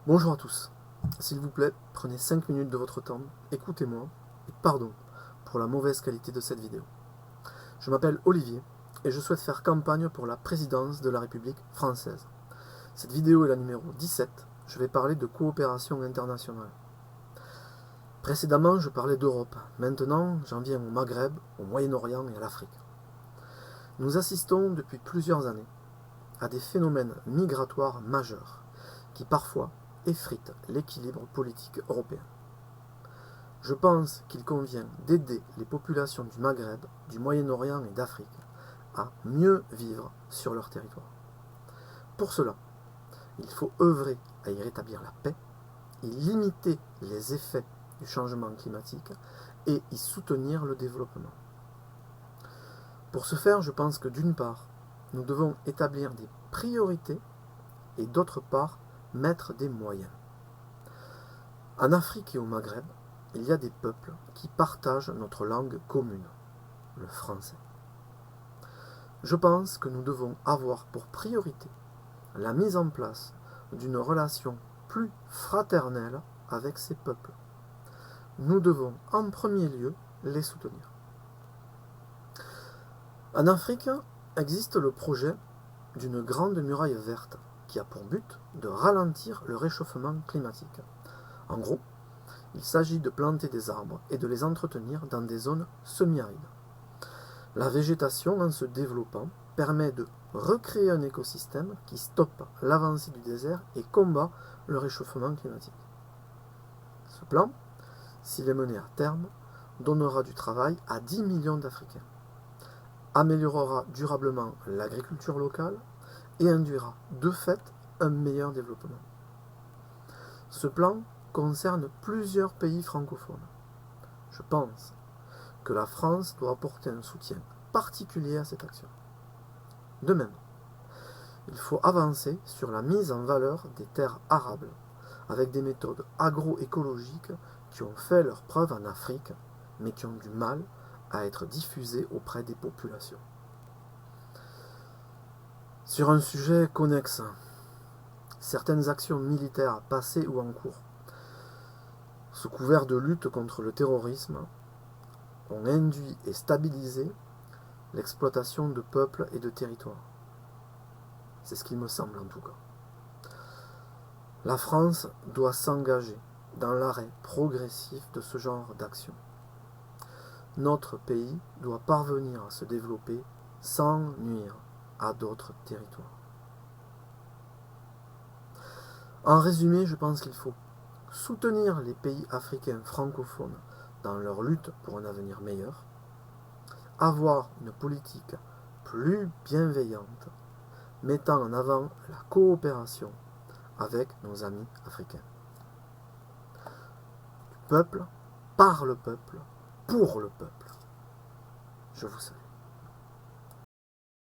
Bonjour à tous. S'il vous plaît, prenez 5 minutes de votre temps, écoutez-moi, et pardon pour la mauvaise qualité de cette vidéo. Je m'appelle Olivier, et je souhaite faire campagne pour la présidence de la République française. Cette vidéo est la numéro 17, je vais parler de coopération internationale. Précédemment, je parlais d'Europe, maintenant j'en viens au Maghreb, au Moyen-Orient et à l'Afrique. Nous assistons depuis plusieurs années à des phénomènes migratoires majeurs, qui parfois effrite l'équilibre politique européen. Je pense qu'il convient d'aider les populations du Maghreb, du Moyen-Orient et d'Afrique à mieux vivre sur leur territoire. Pour cela, il faut œuvrer à y rétablir la paix, y limiter les effets du changement climatique et y soutenir le développement. Pour ce faire, je pense que d'une part, nous devons établir des priorités et d'autre part, mettre des moyens. En Afrique et au Maghreb, il y a des peuples qui partagent notre langue commune, le français. Je pense que nous devons avoir pour priorité la mise en place d'une relation plus fraternelle avec ces peuples. Nous devons en premier lieu les soutenir. En Afrique existe le projet d'une grande muraille verte qui a pour but de ralentir le réchauffement climatique. En gros, il s'agit de planter des arbres et de les entretenir dans des zones semi-arides. La végétation, en se développant, permet de recréer un écosystème qui stoppe l'avancée du désert et combat le réchauffement climatique. Ce plan, s'il est mené à terme, donnera du travail à 10 millions d'Africains, améliorera durablement l'agriculture locale et induira de fait un meilleur développement. Ce plan concerne plusieurs pays francophones. Je pense que la France doit apporter un soutien particulier à cette action. De même, il faut avancer sur la mise en valeur des terres arables, avec des méthodes agroécologiques qui ont fait leurs preuves en Afrique, mais qui ont du mal à être diffusées auprès des populations. Sur un sujet connexe, certaines actions militaires passées ou en cours, sous couvert de lutte contre le terrorisme, ont induit et stabilisé l'exploitation de peuples et de territoires. C'est ce qu'il me semble en tout cas. La France doit s'engager dans l'arrêt progressif de ce genre d'action. Notre pays doit parvenir à se développer sans nuire à d'autres territoires. En résumé, je pense qu'il faut soutenir les pays africains francophones dans leur lutte pour un avenir meilleur, avoir une politique plus bienveillante, mettant en avant la coopération avec nos amis africains. Du peuple, par le peuple, pour le peuple. Je vous salue.